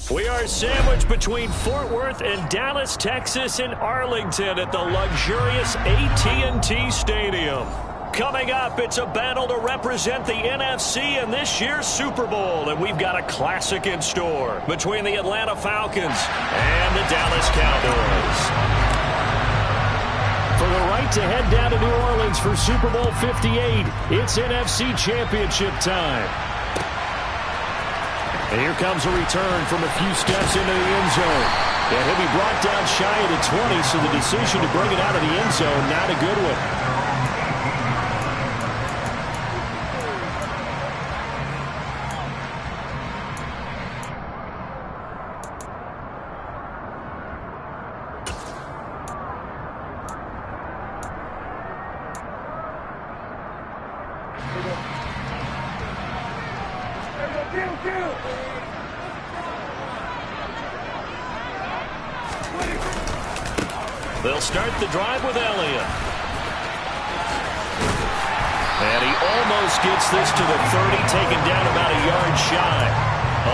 We are sandwiched between Fort Worth and Dallas, Texas, and Arlington at the luxurious AT&T Stadium. Coming up, it's a battle to represent the NFC in this year's Super Bowl, and we've got a classic in store between the Atlanta Falcons and the Dallas Cowboys. For the right to head down to New Orleans for Super Bowl 58, it's NFC Championship time. And here comes a return from a few steps into the end zone. And he'll be brought down shy of the 20, so the decision to bring it out of the end zone, not a good one. They'll start the drive with Elliott. And he almost gets this to the 30, taken down about a yard shy.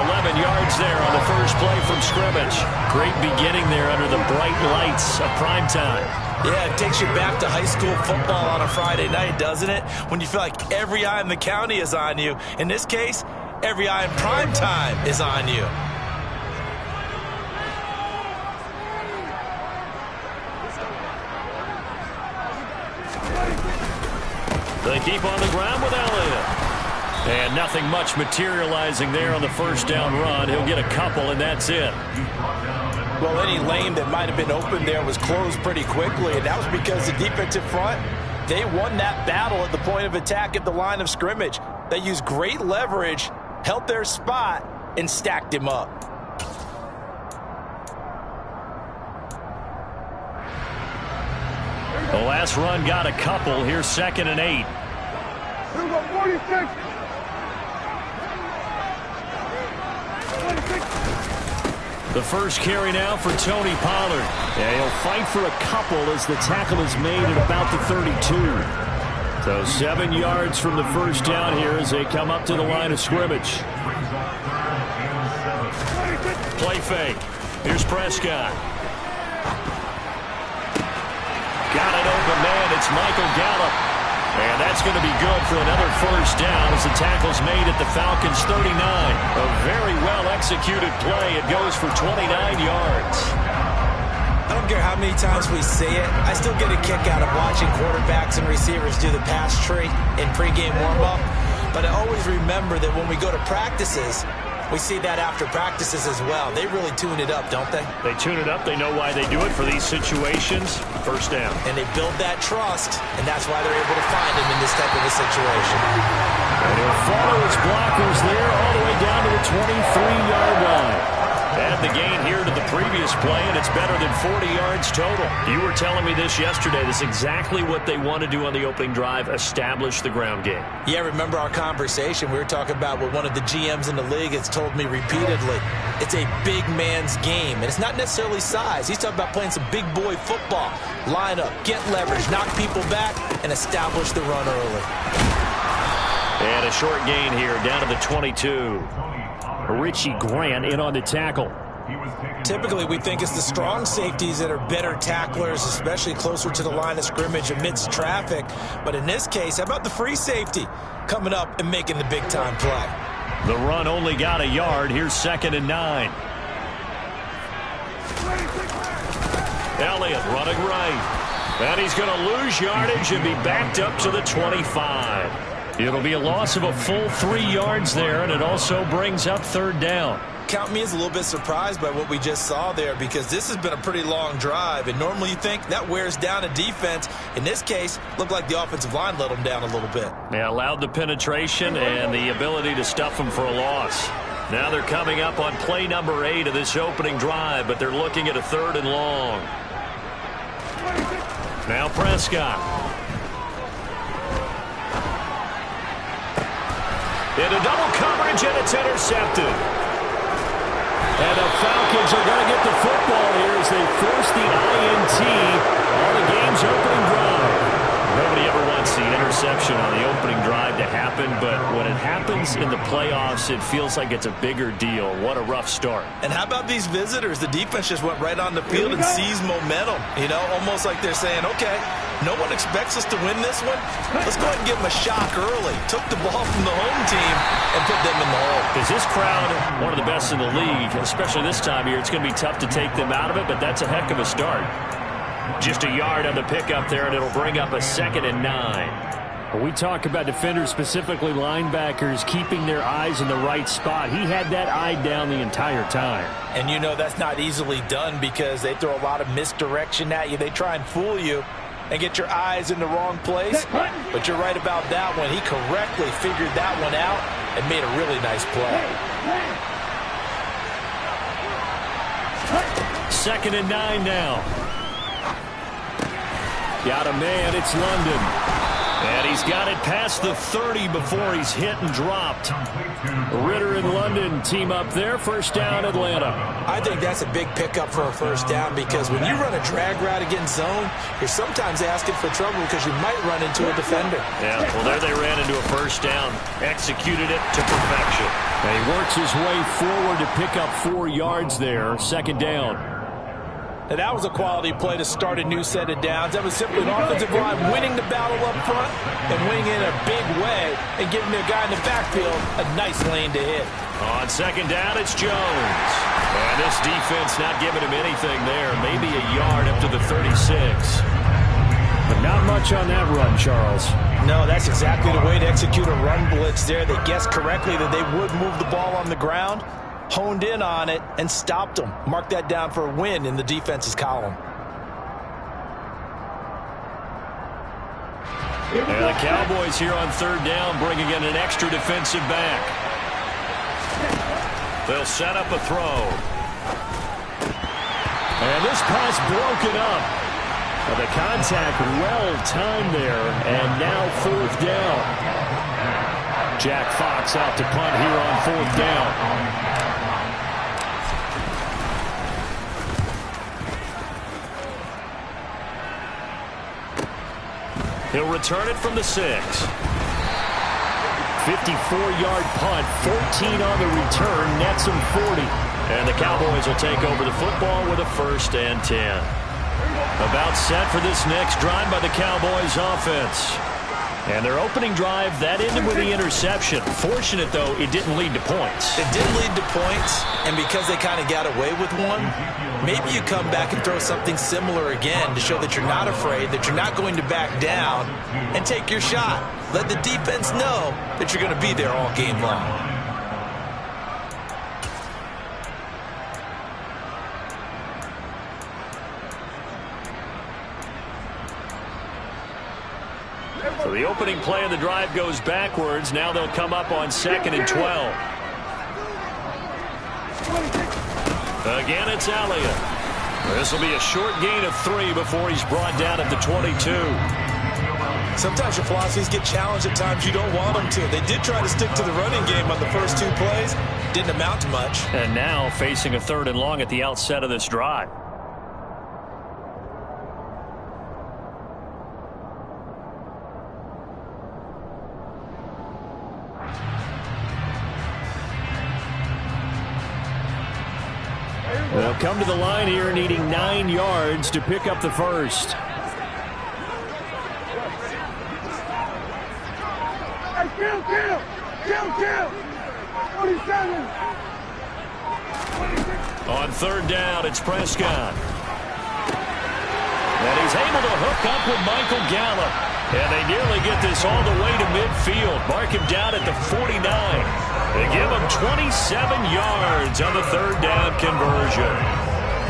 11 yards there on the first play from scrimmage. Great beginning there under the bright lights of prime time. Yeah, it takes you back to high school football on a Friday night, doesn't it? When you feel like every eye in the county is on you. In this case, every eye in prime time is on you. They keep on the ground with Elliott. And nothing much materializing there on the first down run. He'll get a couple, and that's it. Well, any lane that might have been open there was closed pretty quickly, and that was because the defensive front, they won that battle at the point of attack at the line of scrimmage. They used great leverage, held their spot, and stacked him up. The last run got a couple. Here's 2nd and 8. 46. The first carry now for Tony Pollard. Yeah, he'll fight for a couple as the tackle is made at about the 32. So 7 yards from the first down here as they come up to the line of scrimmage. Play fake. Here's Prescott. Got an open man. It's Michael Gallup. And that's going to be good for another first down as the tackle's made at the Falcons' 39. A very well-executed play. It goes for 29 yards. I don't care how many times we see it. I still get a kick out of watching quarterbacks and receivers do the pass tree in pregame warm-up. But I always remember that when we go to practices, we see that after practices as well. They really tune it up, don't they? They tune it up. They know why they do it for these situations. First down. And they build that trust, and that's why they're able to find him in this type of a situation. And he'll follow his blockers there all the way down to the 23-yard line. Add the gain here to the previous play, and it's better than 40 yards total. You were telling me this yesterday. This is exactly what they want to do on the opening drive, establish the ground game. Yeah, remember our conversation? We were talking about what one of the GMs in the league has told me repeatedly. It's a big man's game, and it's not necessarily size. He's talking about playing some big boy football. Line up, get leverage, knock people back, and establish the run early. And a short gain here, down to the 22. Richie Grant in on the tackle. Typically, we think it's the strong safeties that are better tacklers, especially closer to the line of scrimmage amidst traffic. But in this case, how about the free safety coming up and making the big-time play? The run only got a yard. Here's 2nd and 9. Elliott running right. And he's going to lose yardage and be backed up to the 25. It'll be a loss of a full 3 yards there, and it also brings up 3rd down. Count me as a little bit surprised by what we just saw there, because this has been a pretty long drive, and normally you think that wears down a defense. In this case, looked like the offensive line let them down a little bit. They allowed the penetration and the ability to stuff them for a loss. Now they're coming up on play number 8 of this opening drive, but they're looking at a 3rd and long. Now Prescott. Into double coverage, and it's intercepted. And the Falcons are going to get the football here as they force the INT on the game's opening drive. Nobody ever wants the interception on the opening drive to happen, but when it happens wins in the playoffs, it feels like it's a bigger deal. What a rough start. And how about these visitors? The defense just went right on the field and seized momentum. You know, almost like they're saying, okay, no one expects us to win this one. Let's go ahead and give them a shock early. Took the ball from the home team and put them in the hole. Is this crowd one of the best in the league? Especially this time of year, it's going to be tough to take them out of it, but that's a heck of a start. Just a yard on the pickup there, and it'll bring up a 2nd and 9. We talk about defenders, specifically linebackers, keeping their eyes in the right spot. He had that eye down the entire time. And you know that's not easily done because they throw a lot of misdirection at you. They try and fool you and get your eyes in the wrong place. But you're right about that one. He correctly figured that one out and made a really nice play. 2nd and 9 now. Got a man, it's London. And he's got it past the 30 before he's hit and dropped. Ritter and London team up there. First down, Atlanta. I think that's a big pickup for a first down because when you run a drag route against zone, you're sometimes asking for trouble because you might run into a defender. Yeah, well, there they ran into a first down. Executed it to perfection. And he works his way forward to pick up 4 yards there. 2nd down. And that was a quality play to start a new set of downs. That was simply an offensive line winning the battle up front and winning in a big way and giving the guy in the backfield a nice lane to hit. On 2nd down, it's Jones. And this defense not giving him anything there. Maybe a yard up to the 36. But not much on that run, Charles. No, that's exactly the way to execute a run blitz there. They guessed correctly that they would move the ball on the ground, honed in on it, and stopped them. Mark that down for a win in the defense's column. And the Cowboys here on 3rd down, bringing in an extra defensive back. They'll set up a throw. And this pass broken up. The contact well-timed there, and now 4th down. Jack Fox out to punt here on 4th down. He'll return it from the 6. 54-yard punt, 14 on the return, nets him 40. And the Cowboys will take over the football with a 1st and 10. About set for this next drive by the Cowboys offense. And their opening drive, that ended with the interception. Fortunate, though, it didn't lead to points. It didn't lead to points, and because they kind of got away with one, maybe you come back and throw something similar again to show that you're not afraid, that you're not going to back down, and take your shot. Let the defense know that you're going to be there all game long. So the opening play of the drive goes backwards. Now they'll come up on 2nd and 12. Again, it's Elliott. This will be a short gain of 3 before he's brought down at the 22. Sometimes your philosophies get challenged at times you don't want them to. They did try to stick to the running game on the first 2 plays. Didn't amount to much. And now facing a 3rd and long at the outset of this drive. They'll come to the line here needing 9 yards to pick up the 1st. Hey, kill! 47! On 3rd down, it's Prescott. And he's able to hook up with Michael Gallup. And they nearly get this all the way to midfield. Mark him down at the 49. They give him 27 yards on the 3rd down conversion.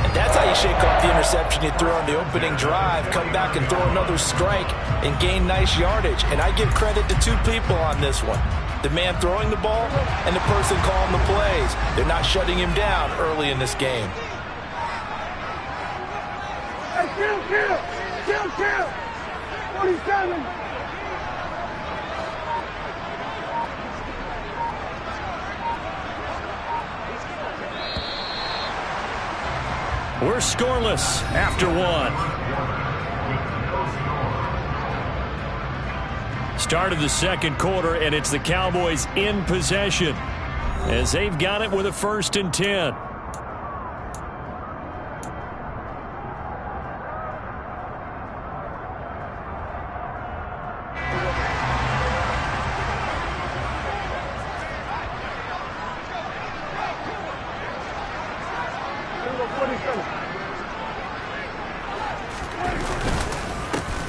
And that's how you shake off the interception you threw on the opening drive. Come back and throw another strike and gain nice yardage. And I give credit to 2 people on this one. The man throwing the ball and the person calling the plays. They're not shutting him down early in this game. Hey, kill! 47! We're scoreless after 1. Start of the second quarter, and it's the Cowboys in possession as they've got it with a 1st and 10.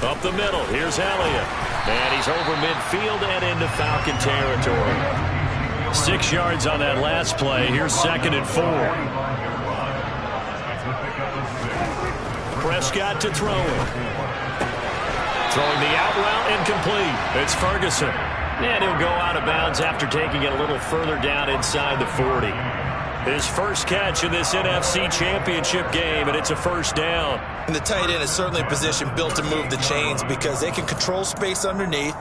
Up the middle, here's Elliott. And he's over midfield and into Falcon territory. 6 yards on that last play. Here's 2nd and 4. Prescott to throw it. Throwing the out route incomplete. It's Ferguson. And he'll go out of bounds after taking it a little further down inside the 40. His first catch in this NFC Championship game, and it's a 1st down. And the tight end is certainly a position built to move the chains because they can control space underneath.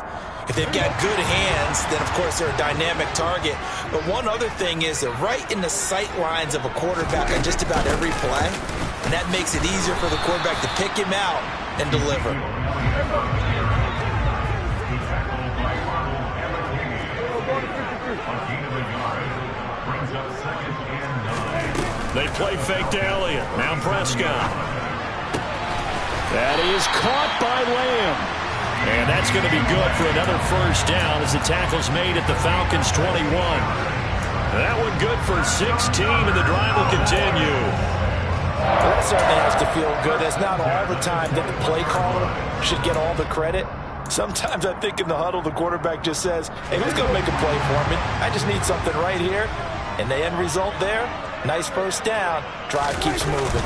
If they've got good hands, then, of course, they're a dynamic target. But one other thing is they're right in the sight lines of a quarterback on just about every play, and that makes it easier for the quarterback to pick him out and deliver. They play fake to Elliott. Now Prescott. That is caught by Lamb. And that's going to be good for another 1st down as the tackle's made at the Falcons' 21. That one good for 16, and the drive will continue. Well, that certainly has to feel good. It's not all the time that the play caller should get all the credit. Sometimes I think in the huddle, the quarterback just says, hey, who's going to make a play for me? I just need something right here. And the end result there, nice 1st down. Drive keeps moving.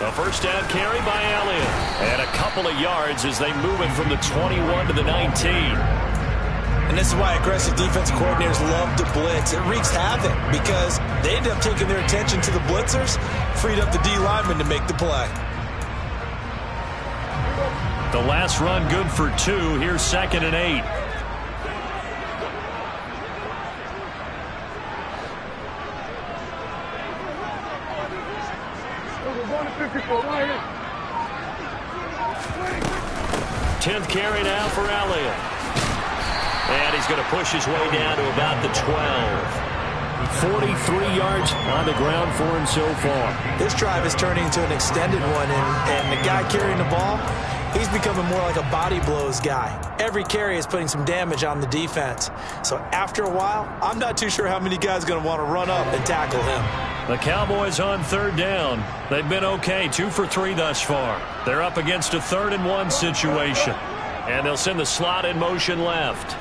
A 1st down carry by Elliott. And a couple of yards as they move it from the 21 to the 19. And this is why aggressive defensive coordinators love to blitz. It wreaks havoc because they end up taking their attention to the blitzers, freed up the D lineman to make the play. The last run good for 2. Here's 2nd and 8. Right 10th carry now for Elliott. And he's going to push his way down to about the 12. 43 yards on the ground for him so far. This drive is turning into an extended one, and the guy carrying the ball, he's becoming more like a body blows guy. Every carry is putting some damage on the defense. So after a while, I'm not too sure how many guys are going to want to run up and tackle him. The Cowboys on 3rd down. They've been okay, 2 for 3 thus far. They're up against a 3rd and 1 situation. And they'll send the slot in motion left.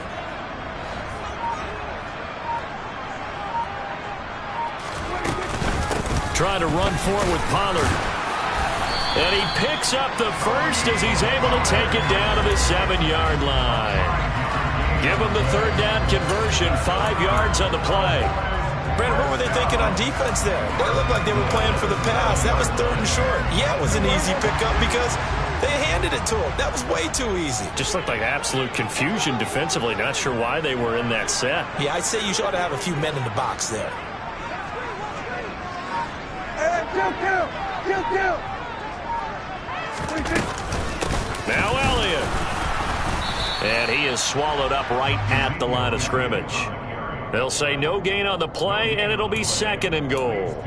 Trying to run forward with Pollard. And he picks up the 1st as he's able to take it down to the 7-yard line. Give him the 3rd down conversion, 5 yards on the play. Brandon, what were they thinking on defense there? They looked like they were playing for the pass. That was 3rd and short. Yeah, it was an easy pickup because they handed it to him. That was way too easy. Just looked like absolute confusion defensively. Not sure why they were in that set. Yeah, I'd say you ought to have a few men in the box there. Kill. Now Elliott. And he is swallowed up right at the line of scrimmage. They'll say no gain on the play, and it'll be 2nd and goal.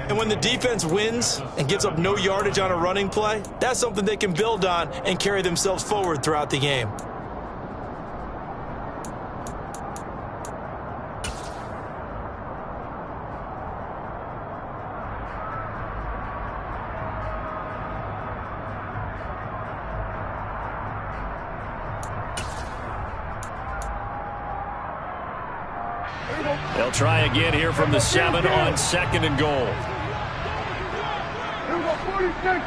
And when the defense wins and gives up no yardage on a running play, that's something they can build on and carry themselves forward throughout the game. They'll try again here from the 7 on 2nd and goal. Here we go, 46.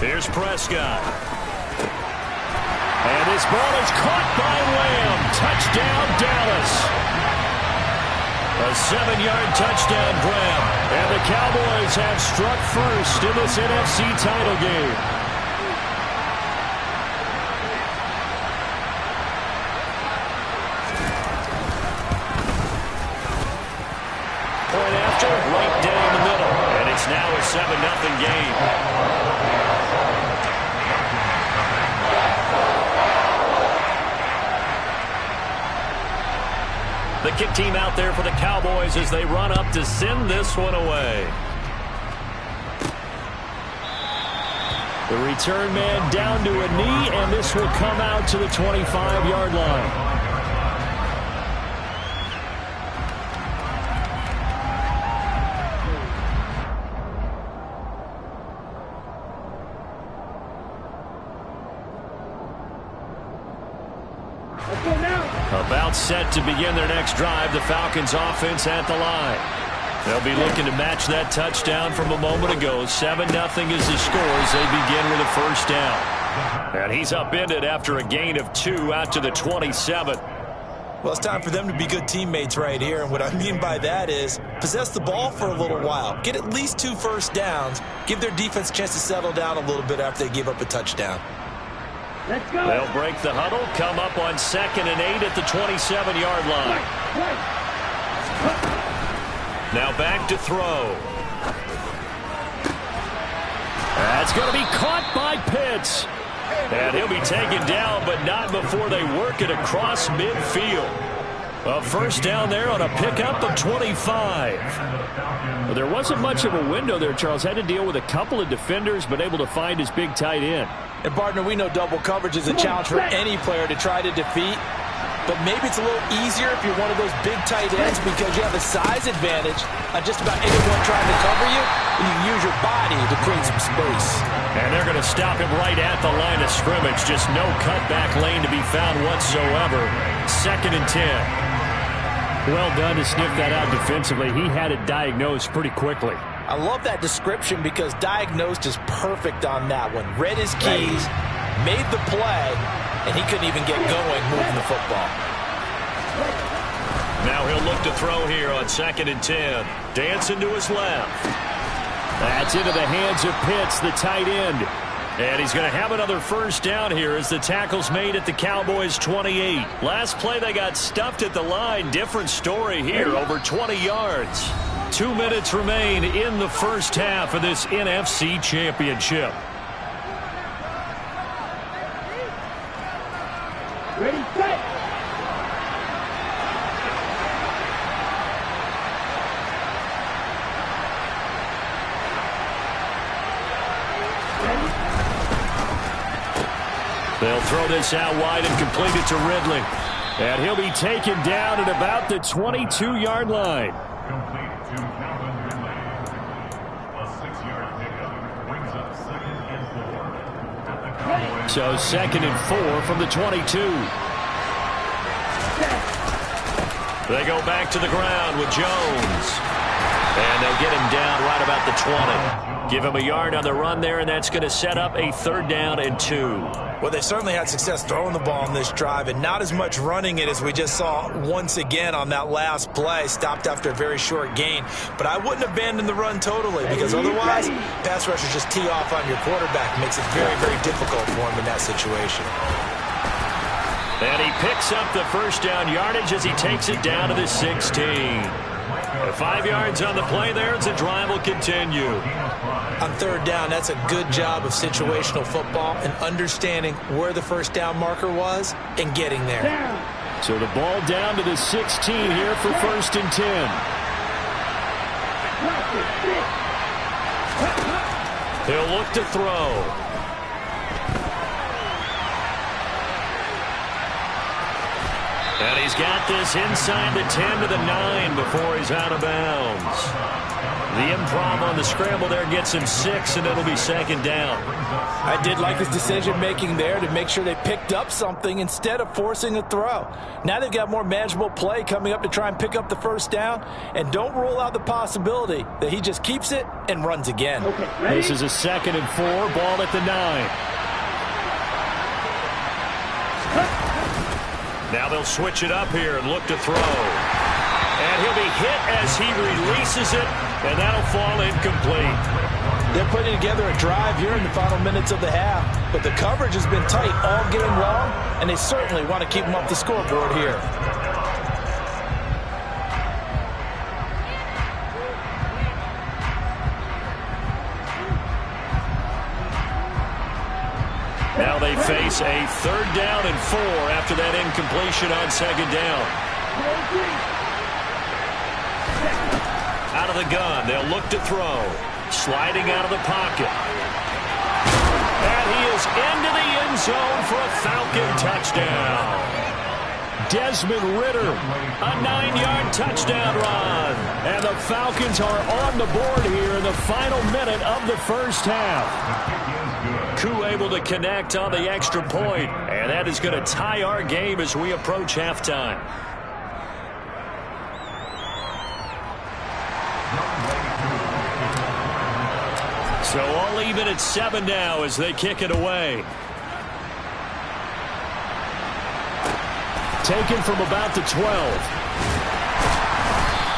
Here's Prescott. And this ball is caught by Lamb. Touchdown, Dallas. A 7-yard touchdown grab. And the Cowboys have struck first in this NFC title game. Right down the middle. And it's It's now a 7-0 game. The kick team out there for the Cowboys as they run up to send this one away. The return man down to a knee, and this will come out to the 25-yard line. About set to begin their next drive, the Falcons offense at the line. They'll be looking to match that touchdown from a moment ago. 7-0 is the score as they begin with a first down. And he's upended after a gain of 2 out to the 27. Well, it's time for them to be good teammates right here. And what I mean by that is possess the ball for a little while. Get at least 2 first downs. Give their defense a chance to settle down a little bit after they give up a touchdown. Let's go. They'll break the huddle, come up on 2nd and 8 at the 27-yard line. Now back to throw. That's going to be caught by Pitts. And he'll be taken down, but not before they work it across midfield. A first down there on a pickup of 25. Well, there wasn't much of a window there, Charles. Had to deal with a couple of defenders, but able to find his big tight end. And, partner, we know double coverage is a challenge for any player to try to defeat. But maybe it's a little easier if you're one of those big tight ends because you have a size advantage on just about anyone trying to cover you, and you can use your body to create some space. And they're going to stop him right at the line of scrimmage. Just no cutback lane to be found whatsoever. 2nd and 10. Well done to sniff that out defensively. He had it diagnosed pretty quickly. I love that description because diagnosed is perfect on that one. Read his keys, made the play, and he couldn't even get going moving the football. Now he'll look to throw here on 2nd and 10. Dancing to his left. That's into the hands of Pitts, the tight end. And he's going to have another first down here as the tackle's made at the Cowboys' 28. Last play they got stuffed at the line. Different story here, over 20 yards. 2 minutes remain in the first half of this NFC Championship. Ready, set. They'll throw this out wide and complete it to Ridley. And he'll be taken down at about the 22-yard line. Complete to Calvin Ridley. A 6-yard pickup brings up 2nd and 4. At the Cowboys. So 2nd and 4 from the 22. They go back to the ground with Jones. And they'll get him down right about the 20. Give him a yard on the run there, and that's going to set up a 3rd down and 2. Well, they certainly had success throwing the ball on this drive and not as much running it as we just saw once again on that last play. Stopped after a very short gain. But I wouldn't abandon the run totally because otherwise pass rushers just tee off on your quarterback. Makes it very, very difficult for him in that situation. And he picks up the first down yardage as he takes it down to the 16. 5 yards on the play there as the drive will continue. On 3rd down, that's a good job of situational football and understanding where the first down marker was and getting there. So the ball down to the 16 here for 1st and 10. He'll look to throw. And he's got this inside the 10 to the 9 before he's out of bounds. The improv on the scramble there gets him 6, and it'll be 2nd down. I did like his decision-making there to make sure they picked up something instead of forcing a throw. Now they've got more manageable play coming up to try and pick up the first down, and don't rule out the possibility that he just keeps it and runs again. Okay, This is a 2nd and 4, ball at the 9. Now they'll switch it up here and look to throw. And he'll be hit as he releases it, and that'll fall incomplete. They're putting together a drive here in the final minutes of the half, but the coverage has been tight all game long, and they certainly want to keep them off the scoreboard here. face a 3rd down and 4 after that incompletion on 2nd down. Out of the gun, they'll look to throw. Sliding out of the pocket. And he is into the end zone for a Falcon touchdown. Desmond Ridder, a 9-yard touchdown run. And the Falcons are on the board here in the final minute of the first half. Koo able to connect on the extra point, and that is going to tie our game as we approach halftime. So all even at 7 now as they kick it away. Taken from about the 12.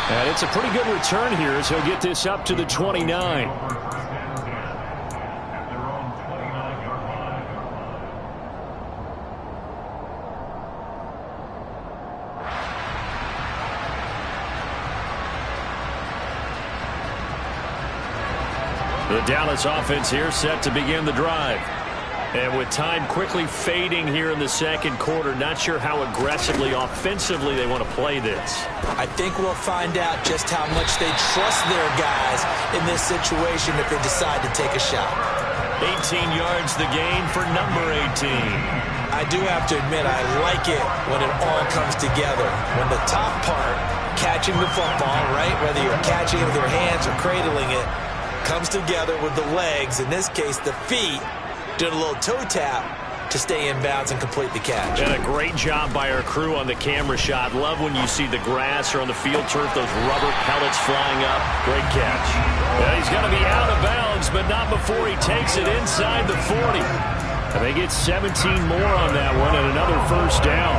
And it's a pretty good return here as he'll get this up to the 29. The Dallas offense here set to begin the drive. And with time quickly fading here in the second quarter, not sure how aggressively, offensively they want to play this. I think we'll find out just how much they trust their guys in this situation if they decide to take a shot. 18 yards the gain for number 18. I do have to admit, I like it when it all comes together. When the top part, catching the football, right, whether you're catching it with your hands or cradling it, comes together with the legs, in this case the feet, doing a little toe tap to stay in bounds and complete the catch. And a great job by our crew on the camera shot. Love when you see the grass or on the field turf, those rubber pellets flying up. Great catch. Yeah, he's going to be out of bounds, but not before he takes it inside the 40. And they get 17 more on that one and another first down.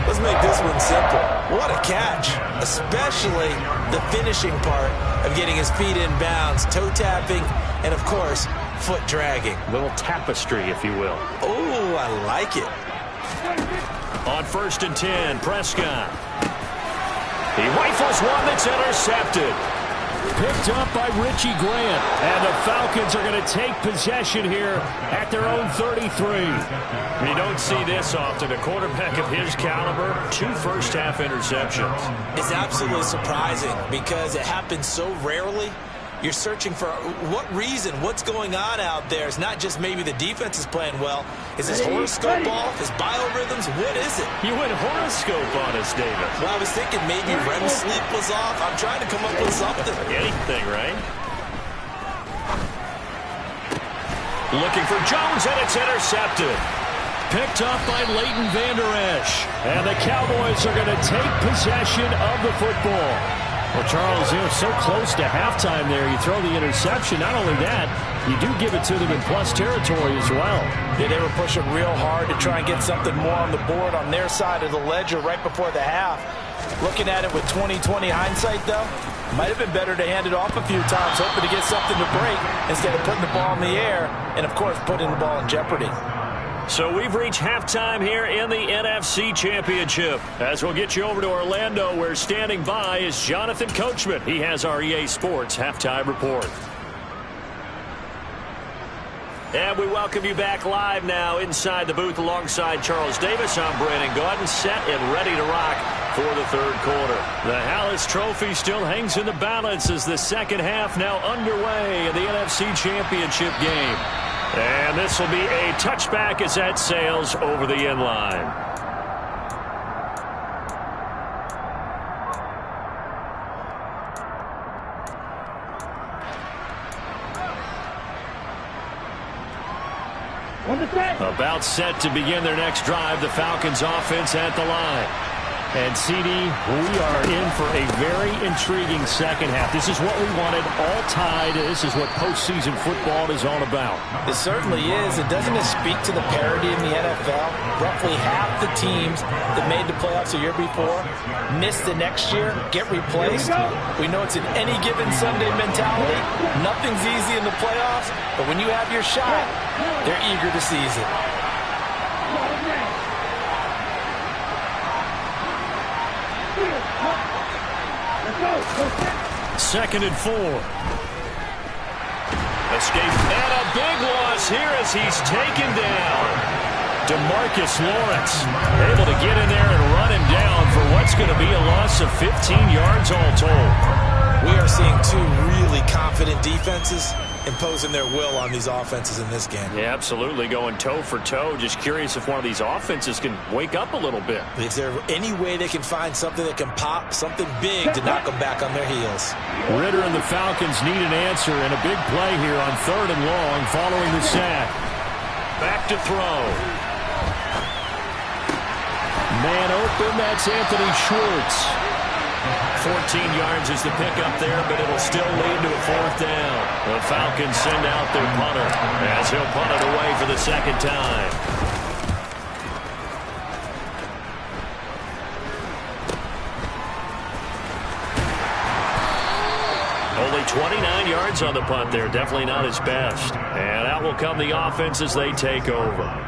Let's make this one simple. What a catch, especially the finishing part of getting his feet in bounds, toe tapping, and of course, foot dragging. Little tapestry, if you will. Oh, I like it. On 1st and 10, Prescott. He rifles one that's intercepted. Picked up by Richie Grant. And the Falcons are going to take possession here at their own 33. You don't see this often. A quarterback of his caliber, 2 first-half interceptions. It's absolutely surprising because it happens so rarely. You're searching for what reason, what's going on out there. It's not just maybe the defense is playing well. Is his horoscope off? His biorhythms? What is it? You went horoscope on us, David. Well, I was thinking maybe REM sleep was off. I'm trying to come up with something. Anything, right? Looking for Jones, and it's intercepted. Picked up by Leighton Vander Esch. And the Cowboys are going to take possession of the football. Well, Charles, you're so close to halftime there. You throw the interception. Not only that, you do give it to them in plus territory as well. Yeah, they were pushing real hard to try and get something more on the board on their side of the ledger right before the half. Looking at it with 20/20 hindsight, though, might have been better to hand it off a few times, hoping to get something to break instead of putting the ball in the air and, of course, putting the ball in jeopardy. So we've reached halftime here in the NFC Championship. As we'll get you over to Orlando, where standing by is Jonathan Coachman. He has our EA Sports Halftime Report. And we welcome you back live now inside the booth alongside Charles Davis. I'm Brandon Gaudin, set and ready to rock for the third quarter. The Hallis Trophy still hangs in the balance as the second half now underway in the NFC Championship game. And this will be a touchback as that sails over the end line. About set to begin their next drive, the Falcons offense at the line. And, CD, we are in for a very intriguing second half. This is what we wanted, all tied. This is what postseason football is all about. It certainly is. And doesn't it speak to the parity in the NFL? Roughly half the teams that made the playoffs the year before miss the next year, get replaced. We know it's an any given Sunday mentality. Nothing's easy in the playoffs, but when you have your shot, they're eager to seize it. Second and 4. Escape and a big loss here as he's taken down. DeMarcus Lawrence able to get in there and run him down for what's going to be a loss of 15 yards all told. We are seeing two really confident defenses imposing their will on these offenses in this game. Yeah, absolutely, going toe for toe. Just curious if one of these offenses can wake up a little bit. Is there any way they can find something that can pop, something big to knock them back on their heels? Ritter and the Falcons need an answer, and a big play here on 3rd and long following the sack. Back to throw. Man open, that's Anthony Schwartz. 14 yards is the pickup there, but it'll still lead to a 4th down. The Falcons send out their punter as he'll punt it away for the 2nd time. Only 29 yards on the punt there. Definitely not his best. And out will come the offense as they take over.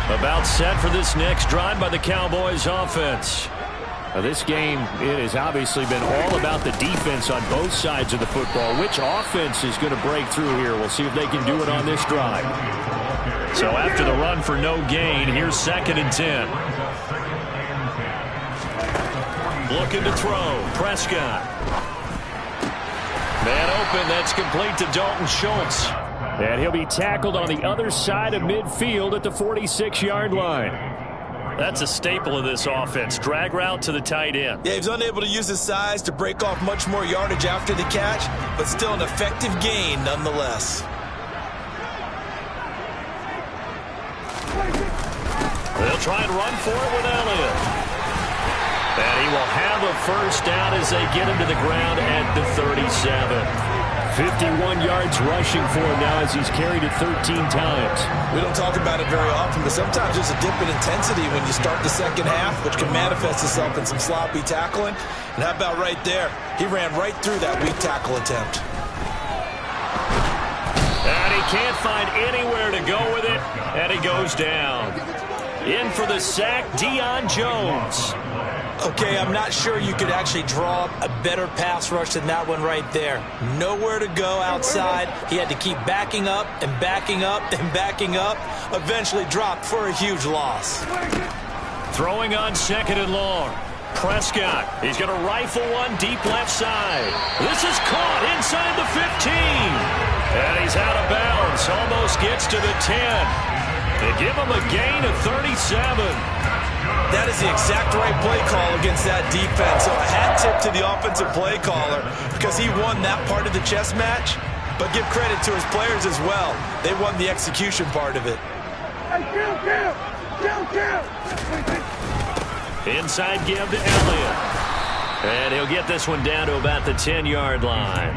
About set for this next drive by the Cowboys offense. Now this game, it has obviously been all about the defense on both sides of the football. Which offense is going to break through here? We'll see if they can do it on this drive. So after the run for no gain, here's 2nd and 10. Looking to throw. Prescott. Man open. That's complete to Dalton Schultz. And he'll be tackled on the other side of midfield at the 46-yard line. That's a staple of this offense. Drag route to the tight end. Yeah, he's unable to use his size to break off much more yardage after the catch, but still an effective gain nonetheless. They'll try and run for it with Elliott. And he will have a 1st down as they get him to the ground at the 37. 51 yards rushing for him now as he's carried it 13 times. We don't talk about it very often, but sometimes there's a dip in intensity when you start the 2nd half, which can manifest itself in some sloppy tackling. And how about right there? He ran right through that weak tackle attempt. And he can't find anywhere to go with it, and he goes down. In for the sack, Deion Jones. Okay, I'm not sure you could actually draw up a better pass rush than that one right there. Nowhere to go outside. He had to keep backing up and backing up and backing up. Eventually dropped for a huge loss. Throwing on 2nd and long. Prescott. He's going to rifle one deep left side. This is caught inside the 15. And he's out of bounds. Almost gets to the 10. They give him a gain of 37. That is the exact right play call against that defense. So a hat tip to the offensive play caller because he won that part of the chess match. But give credit to his players as well. They won the execution part of it. Inside give to Elliott. And he'll get this one down to about the 10-yard line.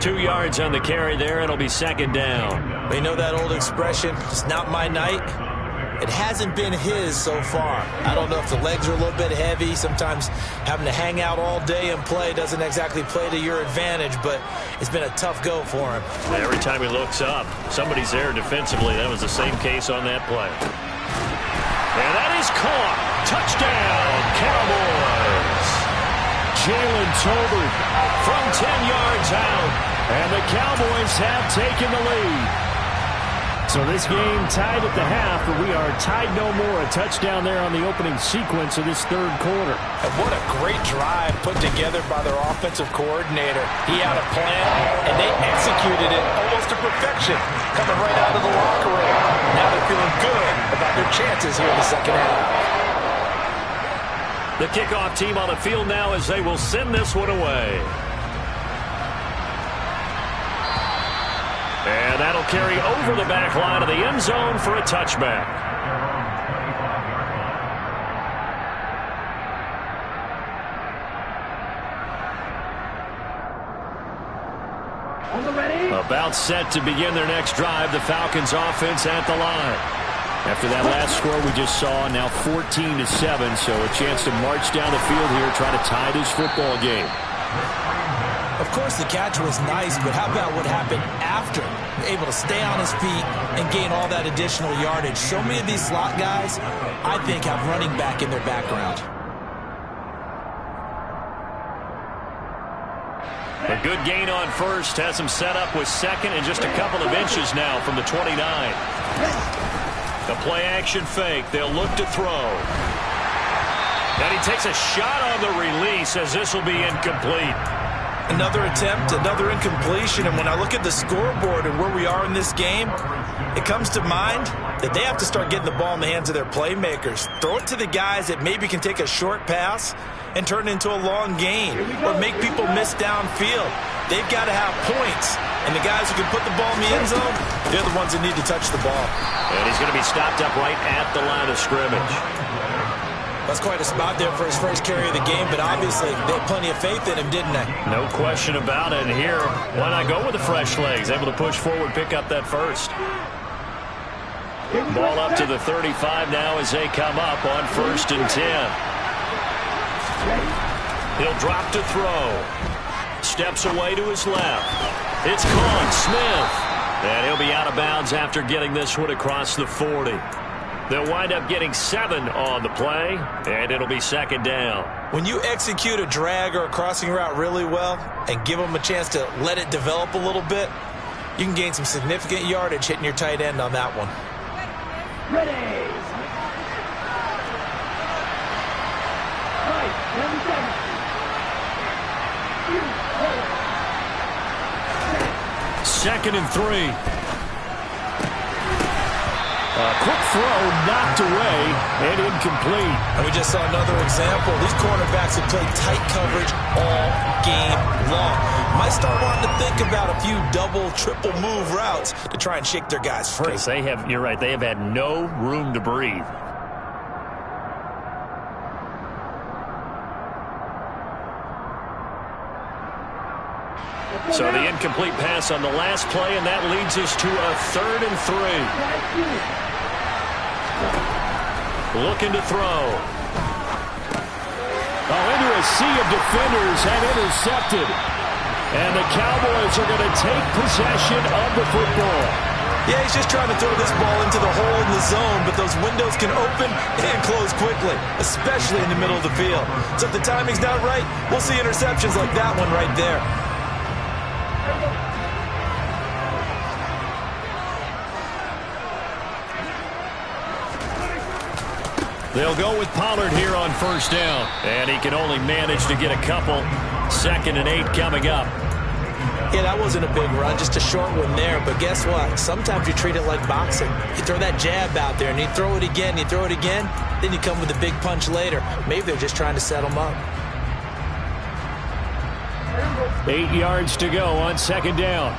2 yards on the carry there. It'll be 2nd down. You know that old expression, it's not my night? It hasn't been his so far. I don't know if the legs are a little bit heavy. Sometimes having to hang out all day and play doesn't exactly play to your advantage, but it's been a tough go for him. Every time he looks up, somebody's there defensively. That was the same case on that play. And that is caught. Touchdown, Cowboys. Jalen Tolbert from 10 yards out. And the Cowboys have taken the lead. So this game tied at the half, but we are tied no more. A touchdown there on the opening sequence of this 3rd quarter. And what a great drive put together by their offensive coordinator. He had a plan, and they executed it almost to perfection, coming right out of the locker room. Now they're feeling good about their chances here in the 2nd half. The kickoff team on the field now as they will send this one away. And that'll carry over the back line of the end zone for a touchback. About set to begin their next drive. The Falcons offense at the line. After that last score we just saw, now 14-7, so a chance to march down the field here, try to tie this football game. Of course, the catch was nice, but how about what happened after? Able to stay on his feet and gain all that additional yardage. So many of these slot guys, I think, have running back in their background. A good gain on first has him set up with second and just a couple of inches now from the 29. The play-action fake. They'll look to throw. And he takes a shot on the release as this will be incomplete. Another attempt, another incompletion, and when I look at the scoreboard and where we are in this game, it comes to mind that they have to start getting the ball in the hands of their playmakers. Throw it to the guys that maybe can take a short pass and turn it into a long gain or make people miss downfield. They've got to have points, and the guys who can put the ball in the end zone, they're the ones that need to touch the ball. And he's going to be stopped up right at the line of scrimmage. That's quite a spot there for his first carry of the game, but obviously they had plenty of faith in him, didn't they? No question about it. And here, why not go with the fresh legs? Able to push forward, pick up that first. Ball up to the 35 now as they come up on 1st and 10. He'll drop to throw. Steps away to his left. It's caught. Smith. And he'll be out of bounds after getting this one across the 40. They'll wind up getting 7 on the play, and it'll be 2nd down. When you execute a drag or a crossing route really well and give them a chance to let it develop a little bit, you can gain some significant yardage hitting your tight end on that one. Ready. Right, 2nd and 3. Quick throw knocked away and incomplete. And we just saw another example. These cornerbacks have played tight coverage all game long. Might start wanting to think about a few double, triple move routes to try and shake their guys free. They have, you're right, they have had no room to breathe. So the incomplete pass on the last play, and that leads us to a 3rd and 3. Looking to throw. Into a sea of defenders and intercepted. And the Cowboys are going to take possession of the football. Yeah, he's just trying to throw this ball into the hole in the zone, but those windows can open and close quickly, especially in the middle of the field. So if the timing's not right, we'll see interceptions like that one right there. They'll go with Pollard here on 1st down. And he can only manage to get a couple. 2nd and 8 coming up. Yeah, that wasn't a big run, just a short one there. But guess what? Sometimes you treat it like boxing. You throw that jab out there, and you throw it again, you throw it again, then you come with a big punch later. Maybe they're just trying to set them up. 8 yards to go on 2nd down.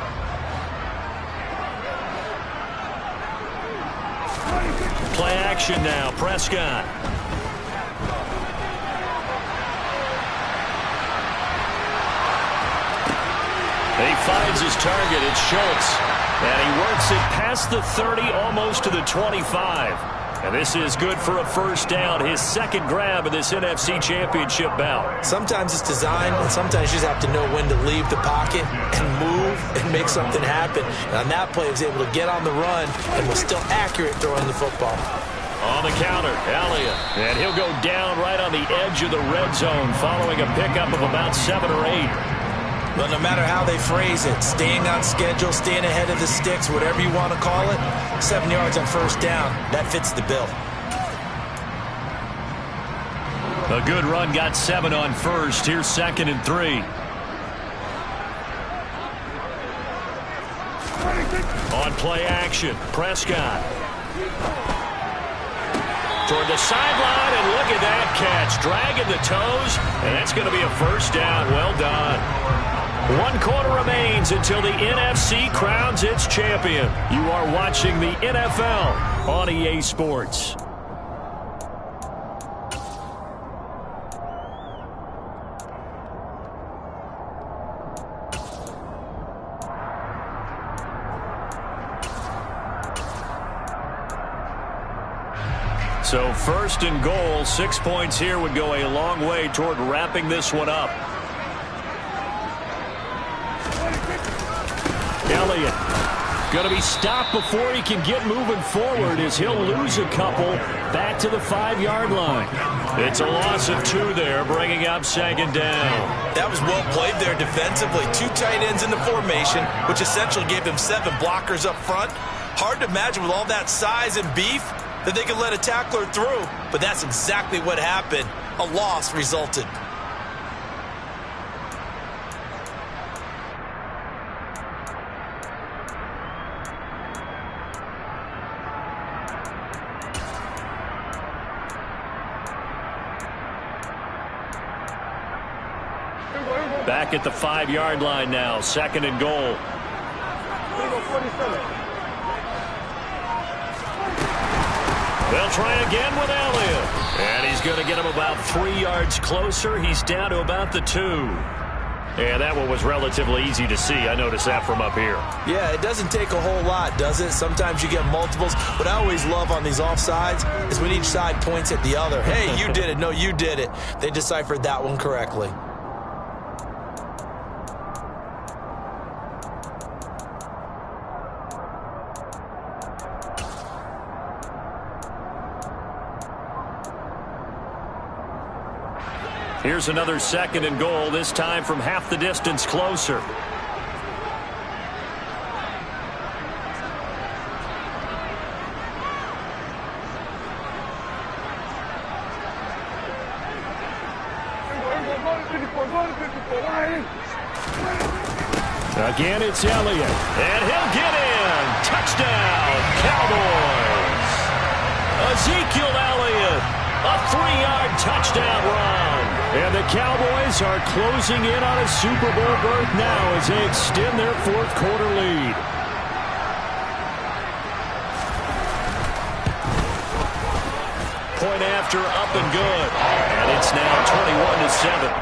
Play action now. Prescott. He finds his target. It's Schultz. And he works it past the 30, almost to the 25. And this is good for a 1st down. His 2nd grab of this NFC Championship bout. Sometimes it's designed, and sometimes you just have to know when to leave the pocket and move and make something happen. And on that play, he was able to get on the run and was still accurate throwing the football. On the counter, Elliott. And he'll go down right on the edge of the red zone following a pickup of about 7 or 8. But no matter how they phrase it, staying on schedule, staying ahead of the sticks, whatever you want to call it, 7 yards on 1st down, that fits the bill. A good run got 7 on 1st. Here's 2nd and 3. On play action, Prescott. Toward the sideline, and look at that catch. Dragging the toes, and that's going to be a 1st down. Well done. 1 quarter remains until the NFC crowns its champion. You are watching the NFL on EA Sports. So 1st and goal, 6 points here would go a long way toward wrapping this one up. Elliott going to be stopped before he can get moving forward as he'll lose a couple back to the 5-yard line. It's a loss of 2 there, bringing up 2nd down. That was well played there defensively. 2 tight ends in the formation, which essentially gave them 7 blockers up front. Hard to imagine with all that size and beef that they could let a tackler through, but that's exactly what happened. A loss resulted. Back at the 5-yard line now, 2nd and goal. They'll try again with Elliott. And he's going to get him about 3 yards closer. He's down to about the 2. And that one was relatively easy to see. I noticed that from up here. Yeah, it doesn't take a whole lot, does it? Sometimes you get multiples. What I always love on these offsides is when each side points at the other. Hey, you did it. No, you did it. They deciphered that one correctly. Here's another 2nd and goal, this time from half the distance closer. Again, it's Elliott. And he'll get in. Touchdown, Cowboys. Ezekiel Elliott, a 3-yard touchdown run. And the Cowboys are closing in on a Super Bowl berth now as they extend their 4th quarter lead. Point after, up and good. And it's now 21-7.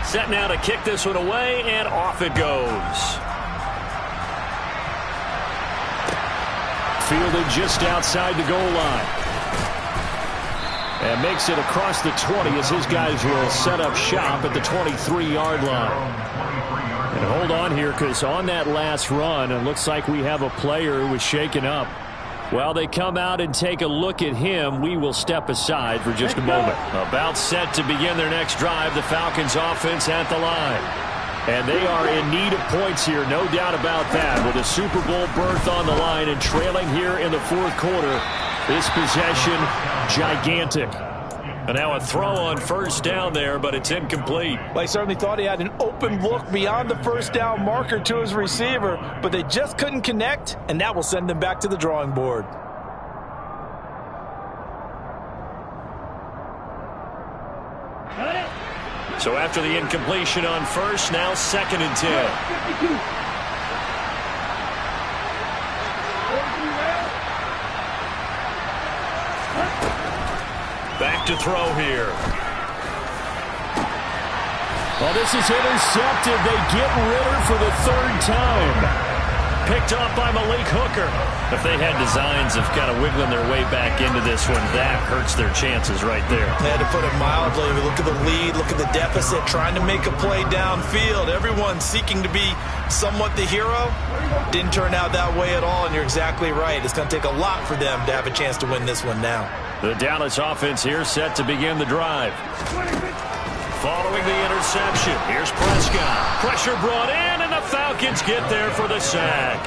Set now to kick this one away, and off it goes. Fielded just outside the goal line. And makes it across the 20 as his guys will set up shop at the 23-yard line. And hold on here, because on that last run, it looks like we have a player who was shaken up. While they come out and take a look at him, we will step aside for just a moment. About set to begin their next drive, the Falcons offense at the line. And they are in need of points here, no doubt about that. With a Super Bowl berth on the line and trailing here in the 4th quarter, this possession, gigantic. And now a throw on 1st down there, but it's incomplete. Well, he certainly thought he had an open look beyond the 1st down marker to his receiver, but they just couldn't connect, and that will send them back to the drawing board. So after the incompletion on 1st, now 2nd and 10. 52. Back to throw here. Well, this is intercepted. They get Ritter for the 3rd time. Picked off by Malik Hooker. If they had designs of kind of wiggling their way back into this one, that hurts their chances right there. They had to put it mildly. Look at the lead, look at the deficit, trying to make a play downfield. Everyone seeking to be somewhat the hero. Didn't turn out that way at all, and you're exactly right. It's going to take a lot for them to have a chance to win this one now. The Dallas offense here set to begin the drive. Following the interception, here's Prescott. Pressure brought in, and the Falcons get there for the sack.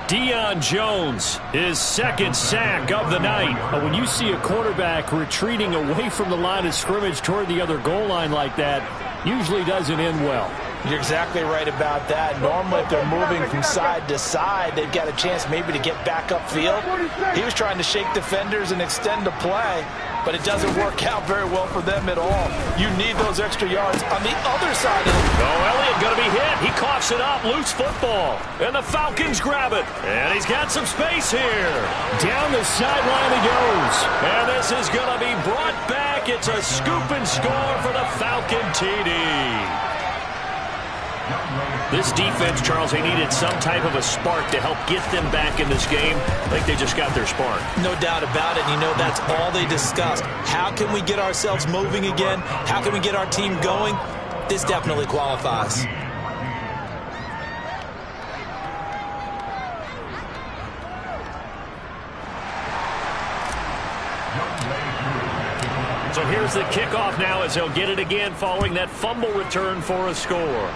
Deion Jones, his 2nd sack of the night. But when you see a quarterback retreating away from the line of scrimmage toward the other goal line like that, usually doesn't end well. You're exactly right about that. Normally, if they're moving from side to side, they've got a chance maybe to get back upfield. He was trying to shake defenders and extend the play, but it doesn't work out very well for them at all. You need those extra yards on the other side of the... Oh, Elliott going to be hit. He coughs it up. Loose football. And the Falcons grab it. And he's got some space here. Down the sideline he goes. And this is going to be brought back. It's a scoop and score for the Falcon TD. This defense, Charles, they needed some type of a spark to help get them back in this game. I think they just got their spark. No doubt about it. You know, that's all they discussed. How can we get ourselves moving again? How can we get our team going? This definitely qualifies. So here's the kickoff now as they'll get it again following that fumble return for a score.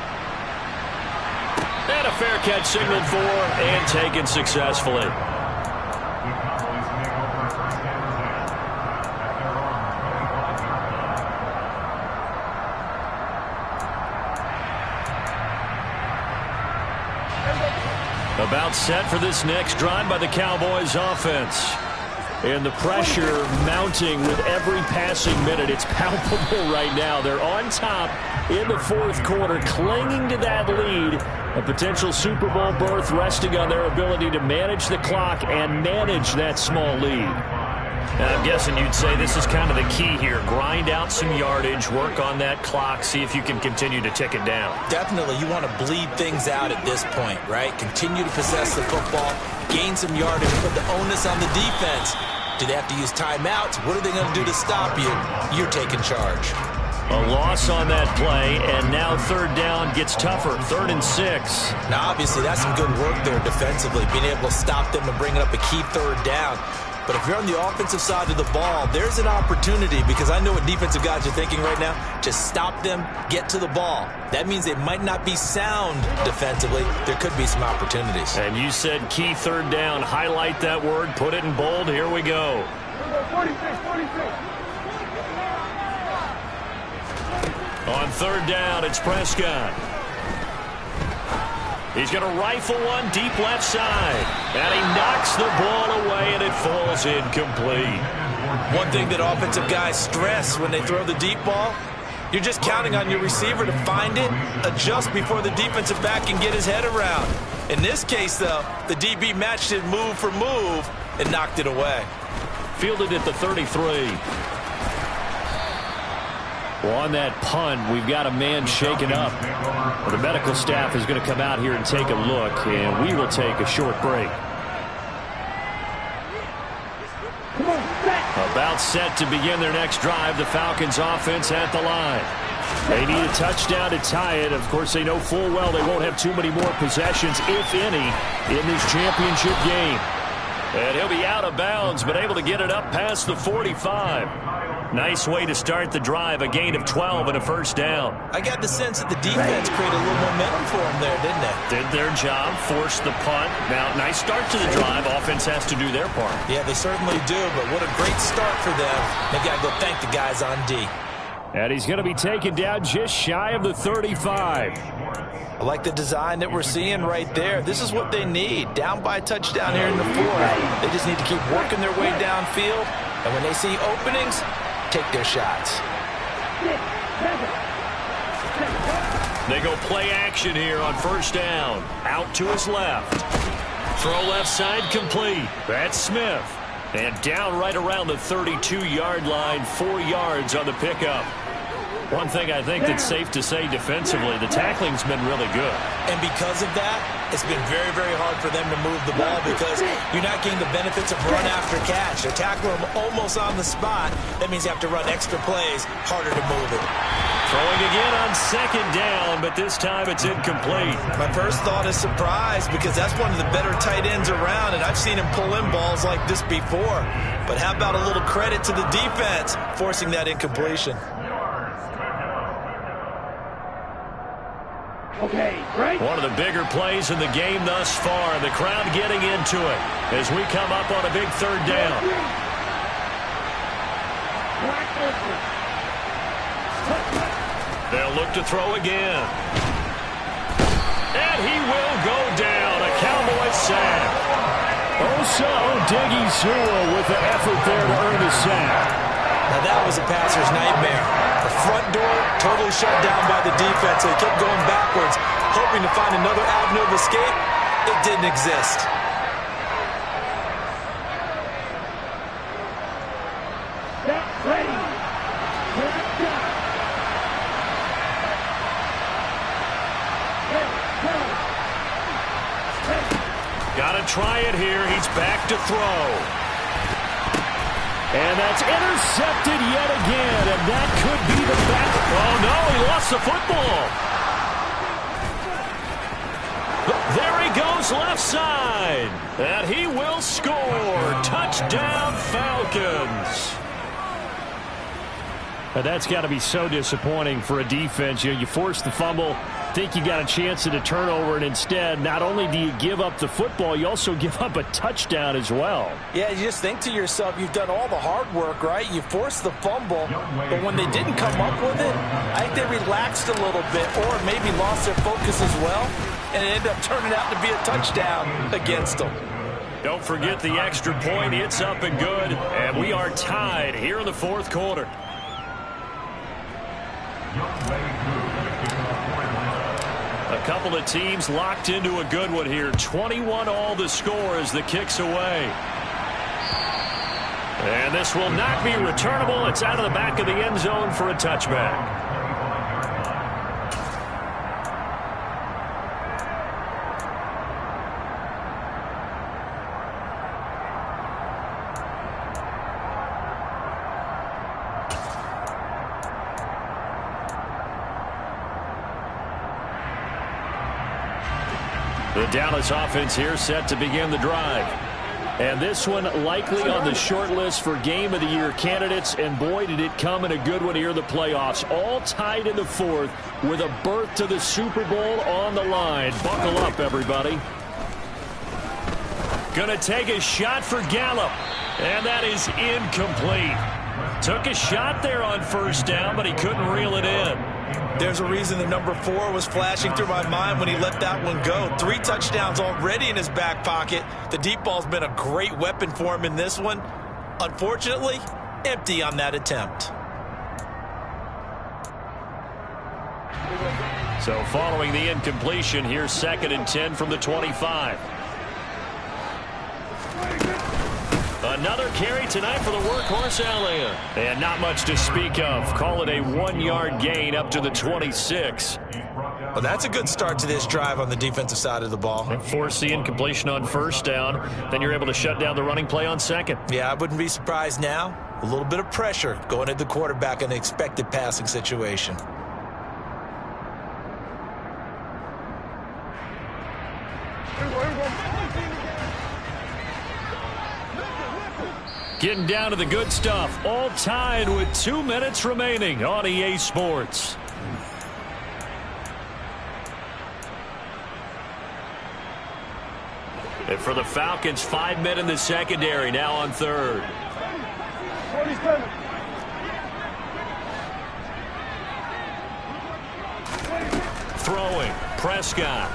And a fair catch signaled for and taken successfully. About set for this next drive by the Cowboys offense. And the pressure mounting with every passing minute. It's palpable right now. They're on top in the fourth quarter, clinging to that lead. A potential Super Bowl berth resting on their ability to manage the clock and manage that small lead. And I'm guessing you'd say this is kind of the key here. Grind out some yardage, work on that clock, see if you can continue to tick it down. Definitely, you want to bleed things out at this point, right? Continue to possess the football, gain some yardage, put the onus on the defense. Do they have to use timeouts? What are they going to do to stop you? You're taking charge. A loss on that play, and now third down gets tougher. 3rd and 6. Now, obviously, that's some good work there defensively, being able to stop them and bringing up a key third down. But if you're on the offensive side of the ball, there's an opportunity, because I know what defensive guys are thinking right now. Just stop them, get to the ball. That means they might not be sound defensively. There could be some opportunities. And you said key third down. Highlight that word. Put it in bold. Here we go. 46. On third down, it's Prescott. He's going to rifle one deep left side. And he knocks the ball away, and it falls incomplete. One thing that offensive guys stress when they throw the deep ball, you're just counting on your receiver to find it, adjust before the defensive back can get his head around. In this case, though, the DB matched it move for move and knocked it away. Fielded at the 33. Well, on that punt, we've got a man shaken up. Well, the medical staff is going to come out here and take a look, and we will take a short break. About set to begin their next drive. The Falcons offense at the line. They need a touchdown to tie it. Of course, they know full well they won't have too many more possessions, if any, in this championship game. And he'll be out of bounds, but able to get it up past the 45. Nice way to start the drive, a gain of 12 and a first down. I got the sense that the defense created a little momentum for them there, didn't they? Did their job, forced the punt. Now, nice start to the drive. Offense has to do their part. Yeah, they certainly do, but what a great start for them. They got to go thank the guys on D. And he's going to be taken down just shy of the 35. I like the design that we're seeing right there. This is what they need. Down by a touchdown here in the fourth. They just need to keep working their way downfield. And when they see openings, take their shots. They go play action here on first down. Out to his left. Throw left side complete. That's Smith. And down right around the 32-yard line, 4 yards on the pickup. One thing I think that's safe to say defensively, the tackling's been really good. And because of that, it's been very, very hard for them to move the ball because you're not getting the benefits of run after catch. They tackle them almost on the spot. That means you have to run extra plays, harder to move it. Throwing again on second down, but this time it's incomplete. My first thought is surprise because that's one of the better tight ends around, and I've seen him pull in balls like this before. But how about a little credit to the defense forcing that incompletion? Okay, right? One of the bigger plays in the game thus far. The crowd getting into it as we come up on a big third down. They'll look to throw again. And he will go down. A Cowboys sack. Osa Odighizuwa with the effort there to earn the sack. Now that was a passer's nightmare. The front door totally shut down by the defense. They kept going backwards, hoping to find another avenue of escape. It didn't exist. Ready. Got to try it here. He's back to throw. And that's intercepted yet again, and that could be the back. Oh, no, he lost the football. There he goes left side. And he will score. Touchdown, Falcons. And that's got to be so disappointing for a defense. You force the fumble, think you got a chance at a turnover, and instead, not only do you give up the football, you also give up a touchdown as well. Yeah, you just think to yourself, you've done all the hard work, right? You forced the fumble, but when they didn't come up with it, I think they relaxed a little bit or maybe lost their focus as well, and it ended up turning out to be a touchdown against them. Don't forget the extra point. It's up and good, and we are tied here in the fourth quarter. A couple of teams locked into a good one here. 21 all the score as the kick's away. And this will not be returnable. It's out of the back of the end zone for a touchback. The Dallas offense here set to begin the drive. And this one likely on the short list for Game of the Year candidates. And boy, did it come in a good one here in the playoffs. All tied in the fourth with a berth to the Super Bowl on the line. Buckle up, everybody. Going to take a shot for Gallup. And that is incomplete. Took a shot there on first down, but he couldn't reel it in. There's a reason the number 4 was flashing through my mind when he let that one go. 3 touchdowns already in his back pocket. The deep ball's been a great weapon for him in this one. Unfortunately, empty on that attempt. So following the incompletion, here's 2nd and 10 from the 25. Another carry tonight for the workhorse, Elliott. And not much to speak of. Call it a 1-yard gain up to the 26. Well, that's a good start to this drive on the defensive side of the ball. And force the incompletion on first down. Then you're able to shut down the running play on second. Yeah, I wouldn't be surprised now. A little bit of pressure going at the quarterback in an expected passing situation. Getting down to the good stuff. All tied with 2 minutes remaining on EA Sports. And for the Falcons, 5 men in the secondary, now on third. Throwing, Prescott.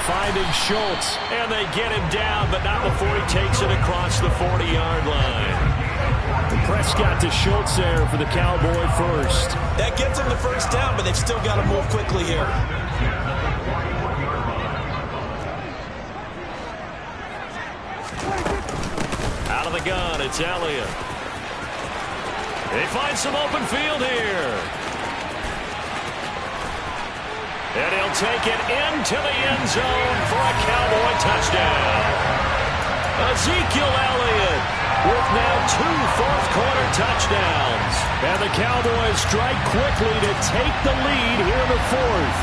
Finding Schultz, and they get him down, but not before he takes it across the 40-yard line. Prescott to Schultz there for the Cowboy first. That gets them the first down, but they've still got to move quickly here. Out of the gun, it's Elliott. They find some open field here. And he'll take it into the end zone for a Cowboy touchdown. Ezekiel Elliott with now 2 fourth-quarter touchdowns. And the Cowboys strike quickly to take the lead here in the fourth.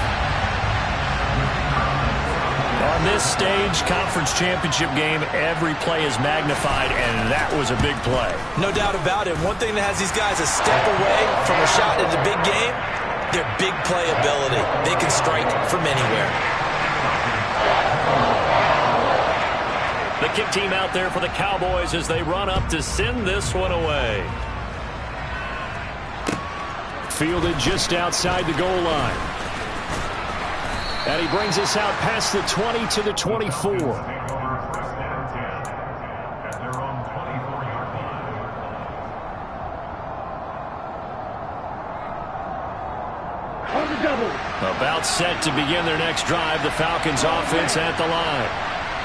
On this stage, conference championship game, every play is magnified, and that was a big play. No doubt about it. One thing that has these guys a step away from a shot at the big game, their big play ability. They can strike from anywhere. The kick team out there for the Cowboys as they run up to send this one away. Fielded just outside the goal line. And he brings us out past the 20 to the 24. About set to begin their next drive. The Falcons offense at the line.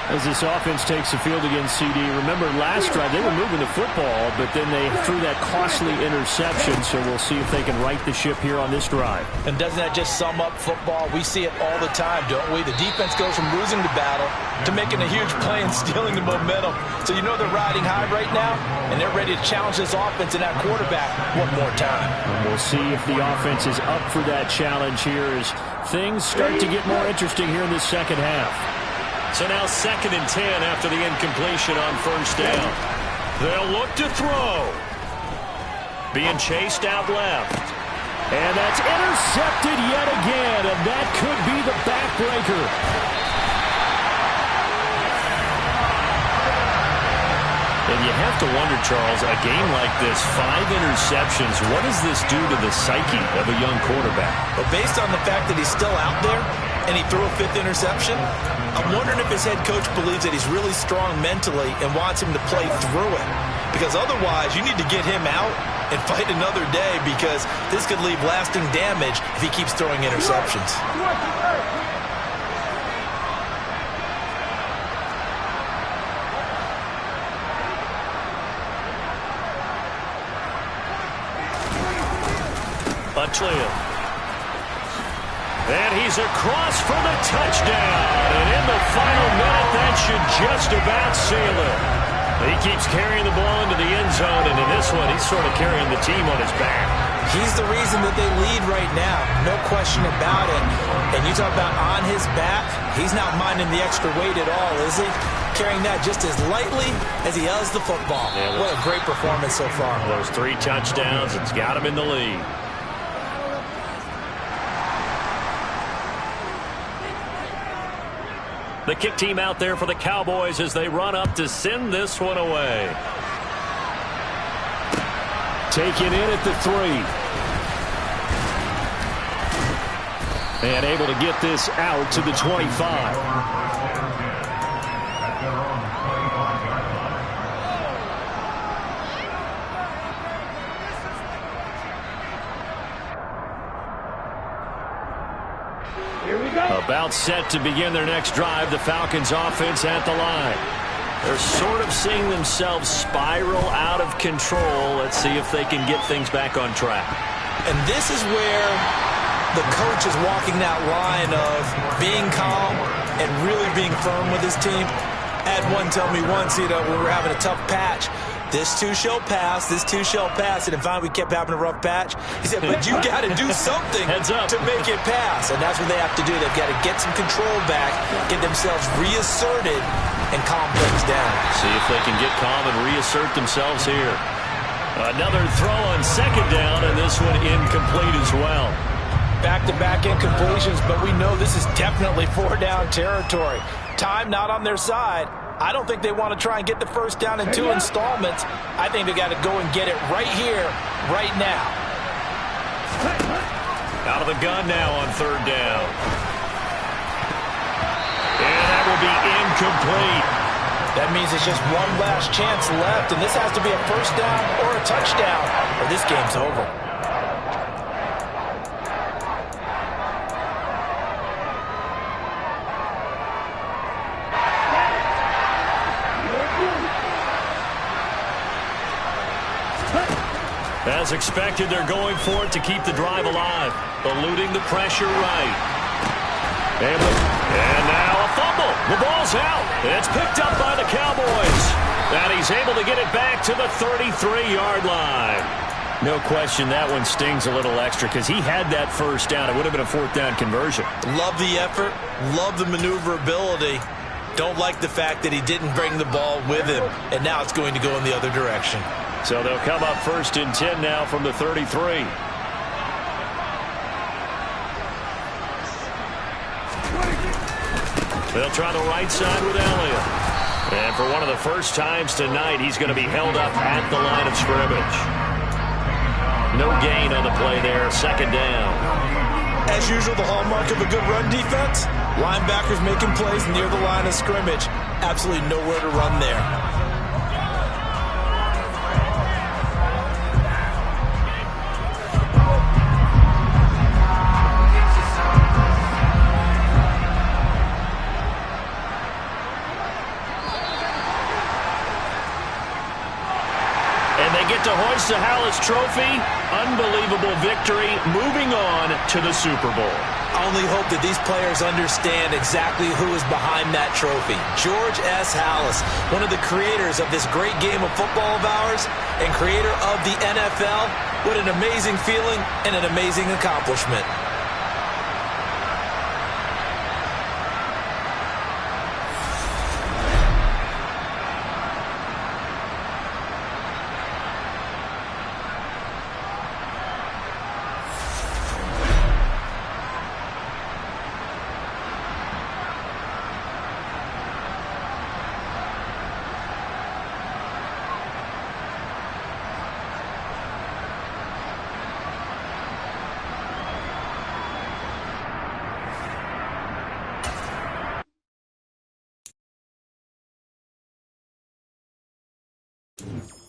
As this offense takes the field against CD, remember last drive they were moving the football, but then they threw that costly interception, so we'll see if they can right the ship here on this drive. And doesn't that just sum up football? We see it all the time, don't we? The defense goes from losing the battle to making a huge play and stealing the momentum. So you know they're riding high right now, and they're ready to challenge this offense and that quarterback one more time. And we'll see if the offense is up for that challenge here as things start to get more interesting here in this second half. So now 2nd and 10 after the incompletion on first down. They'll look to throw. Being chased out left. And that's intercepted yet again, and that could be the backbreaker. And you have to wonder, Charles, a game like this, 5 interceptions, what does this do to the psyche of a young quarterback? But based on the fact that he's still out there and he threw a 5th interception, I'm wondering if his head coach believes that he's really strong mentally and wants him to play through it. Because otherwise, you need to get him out and fight another day, because this could leave lasting damage if he keeps throwing interceptions. And he's across for the touchdown. And in the final minute, that should just about seal it. He keeps carrying the ball into the end zone, and in this one, he's sort of carrying the team on his back. He's the reason that they lead right now. No question about it. And you talk about on his back, he's not minding the extra weight at all, is he? Carrying that just as lightly as he does the football. Yeah, what a great performance so far. Those 3 touchdowns, it's got him in the lead. The kick team out there for the Cowboys as they run up to send this one away. Taken in at the 3. And able to get this out to the 25. About set to begin their next drive. The Falcons offense at the line. They're sort of seeing themselves spiral out of control. Let's see if they can get things back on track. And this is where the coach is walking that line of being calm and really being firm with his team. I had one tell me once, when we were having a tough patch, this too shall pass, this too shall pass. And finally, we kept having a rough patch. He said, but you got to do something to make it pass. And that's what they have to do. They've got to get some control back, get themselves reasserted, and calm things down. See if they can get calm and reassert themselves here. Another throw on 2nd down, and this one incomplete as well. Back-to-back incompletions, but we know this is definitely 4-down territory. Time not on their side. I don't think they want to try and get the first down in 2 installments. I think they got to go and get it right here, right now. Out of the gun now on 3rd down. And that will be incomplete. That means it's just one last chance left, and this has to be a first down or a touchdown, or this game's over. As expected, they're going for it to keep the drive alive, eluding the pressure right. And now a fumble. The ball's out. It's picked up by the Cowboys. And he's able to get it back to the 33-yard line. No question that one stings a little extra because he had that first down. It would have been a 4th down conversion. Love the effort. Love the maneuverability. Don't like the fact that he didn't bring the ball with him. And now it's going to go in the other direction. So they'll come up 1st and 10 now from the 33. They'll try the right side with Elliott. And for one of the first times tonight, he's going to be held up at the line of scrimmage. No gain on the play there, 2nd down. As usual, the hallmark of a good run defense, linebackers making plays near the line of scrimmage. Absolutely nowhere to run there. To hoist the Hallis Trophy, unbelievable victory, moving on to the Super Bowl. I only hope that these players understand exactly who is behind that trophy. George S. Hallis, one of the creators of this great game of football of ours and creator of the NFL. What an amazing feeling and an amazing accomplishment. Thank you.